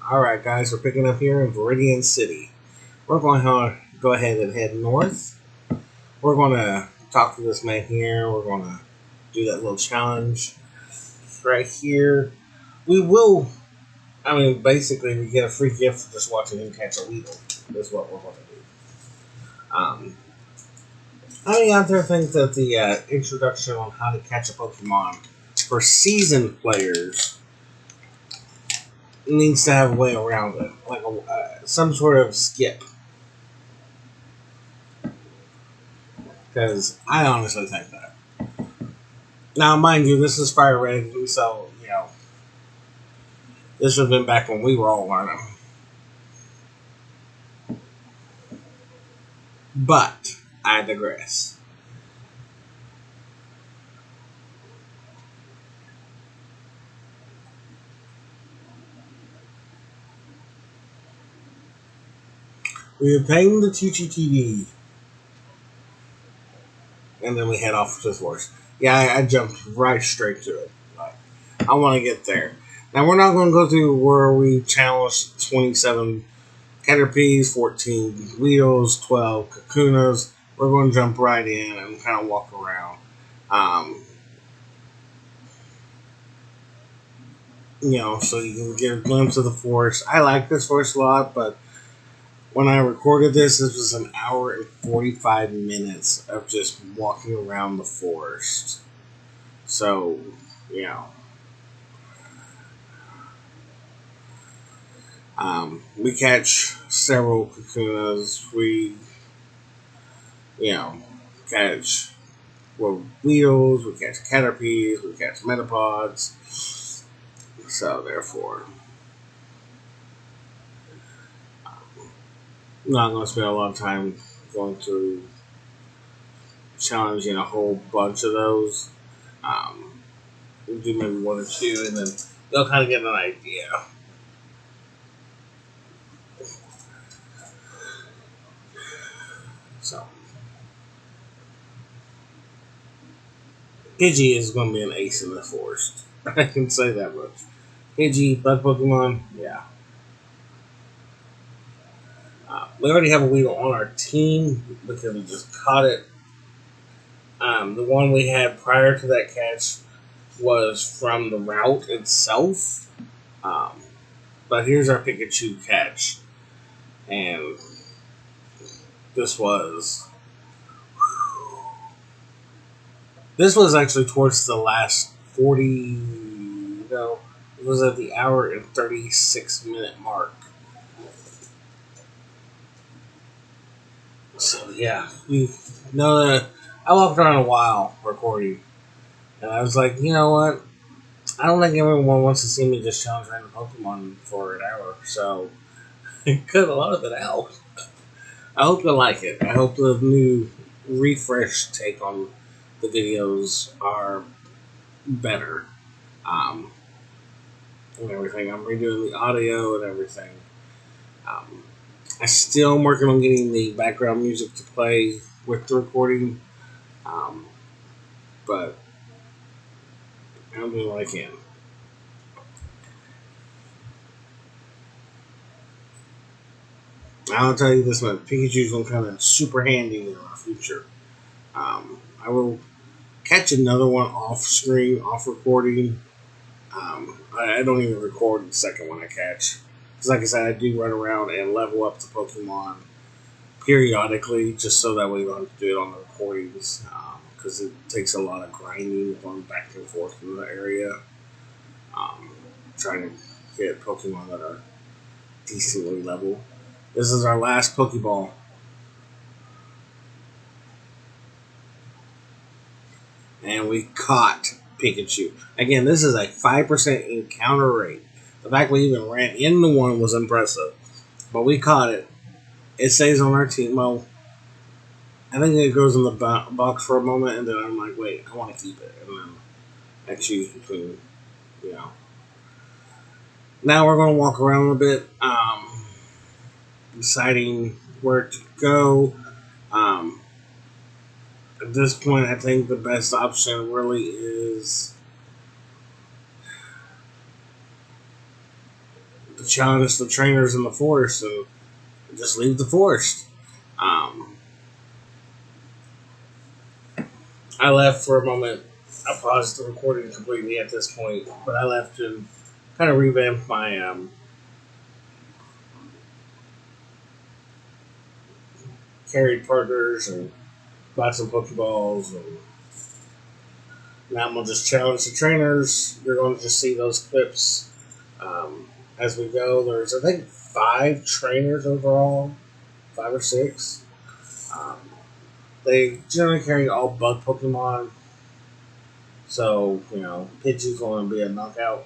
Alright guys, we're picking up here in Viridian City. We're going to go ahead and head north. We're going to talk to this man here. We're going to do that little challenge right here. We will, basically we get a free gift for just watching him catch a Weedle. That's what we're going to do. How many out there think that the introduction on how to catch a Pokemon for seasoned players needs to have a way around it, like some sort of skip? Because I honestly think that. Now, mind you, this is Fire Red, so this would have been back when we were all learning. But I digress. We obtained the TGTV, and then we head off to the forest. Yeah, I jumped right straight to it. But I want to get there. Now, we're not going to go through where we challenged 27 Caterpies, 14 Wheels, 12 Kakunas. We're going to jump right in and kind of walk around. So you can get a glimpse of the forest. I like this forest a lot, but when I recorded this was an hour and 45 minutes of just walking around the forest. So, we catch several Kakunas. We, catch Wheels, we catch Caterpies, we catch Metapods. So, therefore, I'm not going to spend a lot of time going through challenging a whole bunch of those. We'll do maybe one or two, and then they'll kind of get an idea. So, Pidgey is going to be an ace in the forest. I can say that much. Pidgey, Bug Pokemon, yeah. We already have a Weedle on our team because we just caught it. The one we had prior to that catch was from the route itself. But here's our Pikachu catch. And this was actually towards the last 40, it was at the hour and 36-minute mark. So yeah, I walked around a while recording, and I was like, you know what? I don't think everyone wants to see me just challenge random Pokemon for an hour, so I cut a lot of it out. I hope you like it. I hope the new refreshed take on the videos are better. And everything. I'm redoing the audio and everything. I still am working on getting the background music to play with the recording. But I'm doing what I can. I'll tell you this much: Pikachu's gonna come in super handy in our future. I will catch another one off screen, off recording. I don't even record the second one I catch. Because like I said, I do run around and level up the Pokemon periodically, just so that way we don't have to do it on the recordings. Because it takes a lot of grinding, going back and forth in the area. Trying to get Pokemon that are decently level. This is our last Pokeball. And we caught Pikachu. Again, this is a 5% encounter rate. The fact we even ran into one was impressive. But we caught it. It stays on our team. Well, I think it goes in the box for a moment, and then I'm like, wait, I want to keep it. And then I choose between, Now we're going to walk around a bit, deciding where to go. At this point, I think the best option really is to challenge the trainers in the forest and just leave the forest. Um, I left for a moment. I paused the recording completely at this point, but I left to kind of revamp my carried partners and bought some Pokeballs. And now I'm going to just challenge the trainers. You're going to just see those clips as we go. There's, I think, 5 trainers overall, 5 or 6. Um, they generally carry all bug Pokemon. So, Pidgey's going to be a knockout.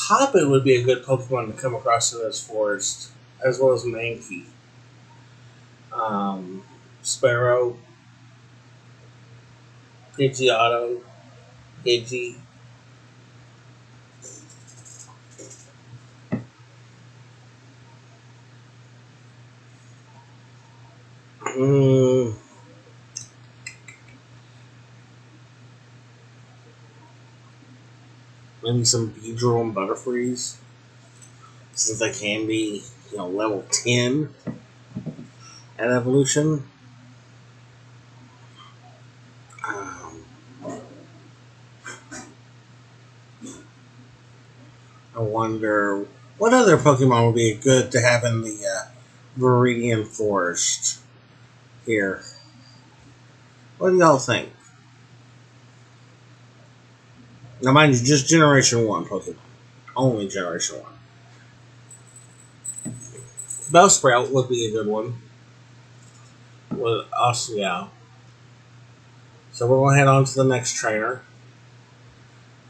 Hoppet would be a good Pokemon to come across in this forest, as well as Mankey. Sparrow, Pidgeotto, Pidgey. Mm, maybe some Beedrill and Butterfrees, since they can be, level 10 at evolution. Um, I wonder what other Pokemon would be good to have in the Viridian Forest here. What do y'all think? Now, mind you, just Generation 1 Pokemon. Only Generation 1. Bellsprout would be a good one. With us, yeah. So we're going to head on to the next trainer.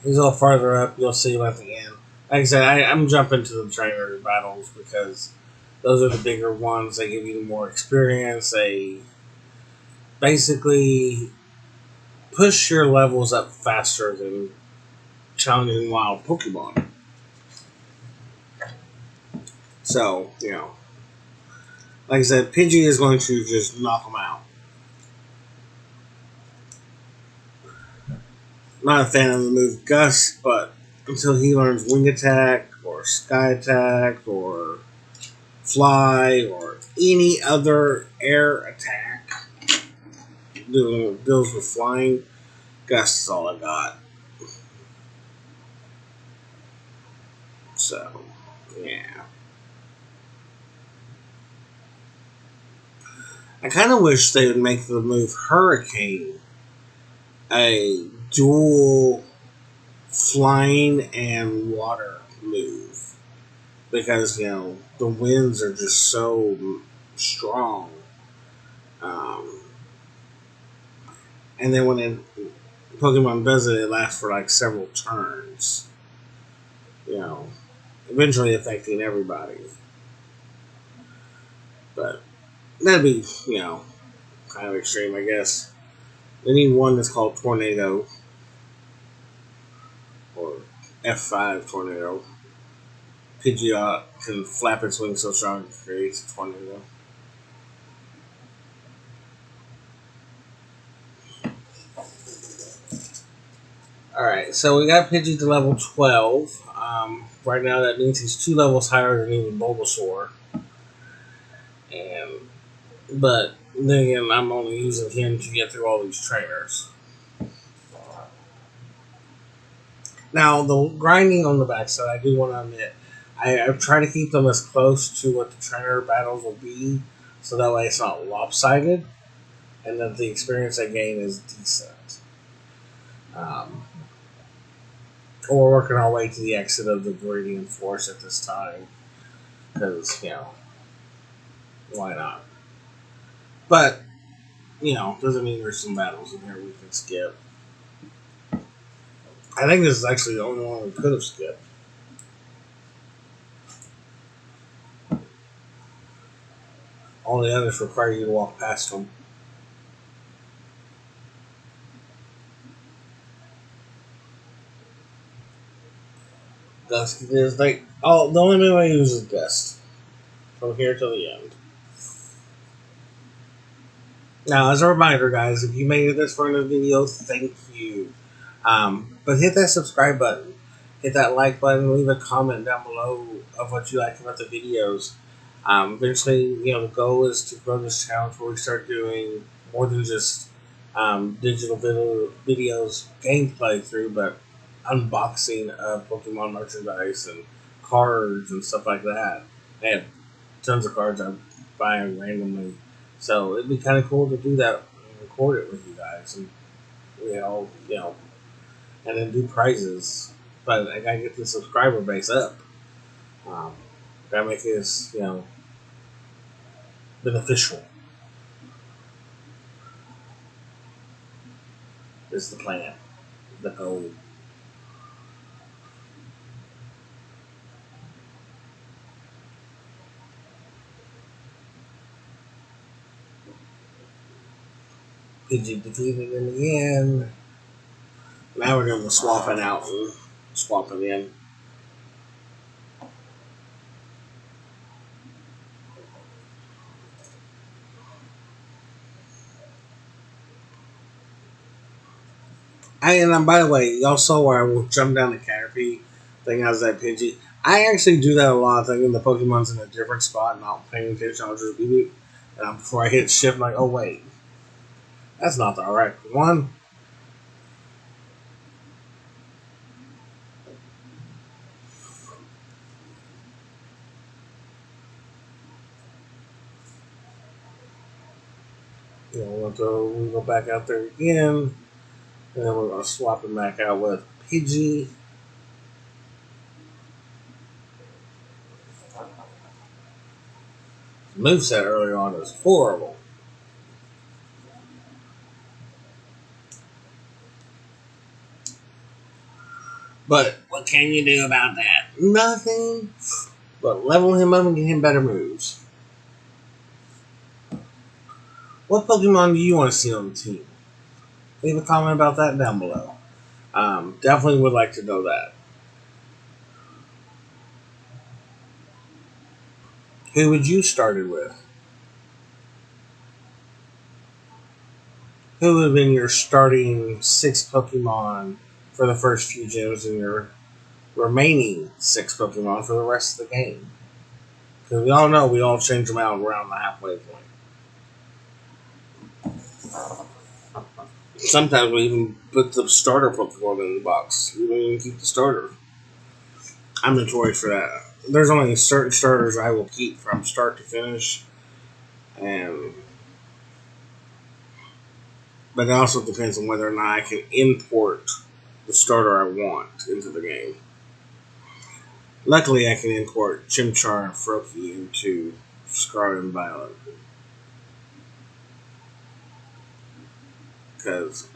He's a little farther up. You'll see him at the end. Like I said, I'm jumping to the trainer battles because those are the bigger ones. They give you more experience. They basically push your levels up faster than challenging wild Pokemon. So, like I said, Pidgey is going to just knock them out. Not a fan of the move Gust, but until he learns Wing Attack or Sky Attack or Fly or any other air attack deals with flying, Gust is all I got. So, yeah. I kind of wish they would make the move Hurricane a dual flying and water move. Because, the winds are just so strong. And then when Pokemon does it, it lasts for like several turns. Eventually affecting everybody. But that'd be, kind of extreme, I guess. They need one that's called Tornado or F5 Tornado. Pidgeot can flap its wings so strong it creates a tornado. Alright, so we got Pidgey to level 12. Right now that means he's 2 levels higher than even Bulbasaur. But then again, I'm only using him to get through all these trainers. Now, the grinding on the backside, I do want to admit, I try to keep them as close to what the trainer battles will be, so that way it's not lopsided, and that the experience I gain is decent. We're working our way to the exit of the Viridian Force at this time, because, why not? But, doesn't mean there's some battles in here we can skip. I think this is actually the only one we could have skipped. All the others require you to walk past them. Dusk is like the only move I use is Gust from here till the end. Now, as a reminder, guys, if you made it this far in the video, thank you. But hit that subscribe button, hit that like button, leave a comment down below of what you like about the videos. Eventually, the goal is to grow this channel where we start doing more than just digital videos, gameplay through, but unboxing of Pokemon merchandise and cards and stuff like that. I have tons of cards I'm buying randomly, so it'd be kind of cool to do that and record it with you guys, and we all, and then do prizes. But I gotta get the subscriber base up. Um, gotta make this, beneficial. Is the plan, the goal. PG defeated in the end. Now we're gonna swap it out and swap it in. And by the way, y'all saw where I will jump down the Caterpie thing as that Pidgey. I actually do that a lot, thinking the Pokemon's in a different spot, not paying attention. I'll just beat it. Before I hit shift, I'm like, oh wait, that's not the right one. We'll go back out there again, and then we're gonna swap him back out with Pidgey. Moveset earlier on is horrible. But what can you do about that? Nothing. But level him up and get him better moves. What Pokemon do you want to see on the team? Leave a comment about that down below. Definitely would like to know that. Who would you started with? Who would have been your starting 6 Pokemon for the first few gyms and your remaining 6 Pokemon for the rest of the game? Because we all know we all change them out around the halfway point. Sometimes we even put the starter Pokemon in the box. We don't even keep the starter. I'm notorious for that. There's only certain starters I will keep from start to finish, but it also depends on whether or not I can import the starter I want into the game. Luckily, I can import Chimchar and Froakie into Scarlet and Violet. Because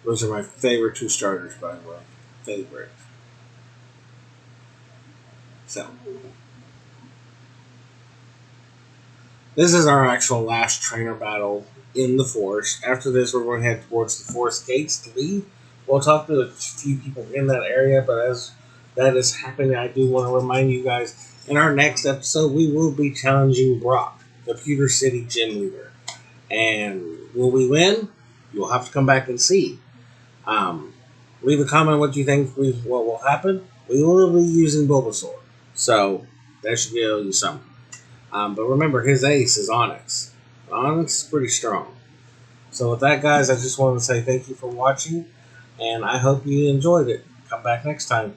those are my favorite 2 starters, by the way. Favorite. So, this is our actual last trainer battle in the forest. After this, we're going to head towards the forest gates to leave. We'll talk to a few people in that area, but as that is happening, I do want to remind you guys, in our next episode, we will be challenging Brock, the Pewter City gym leader. And will we win? You'll have to come back and see. Leave a comment what you think what will happen. We will be using Bulbasaur, so that should give you something. But remember, his ace is Onyx. Onyx is pretty strong. So with that, guys, I just wanted to say thank you for watching, and I hope you enjoyed it. Come back next time.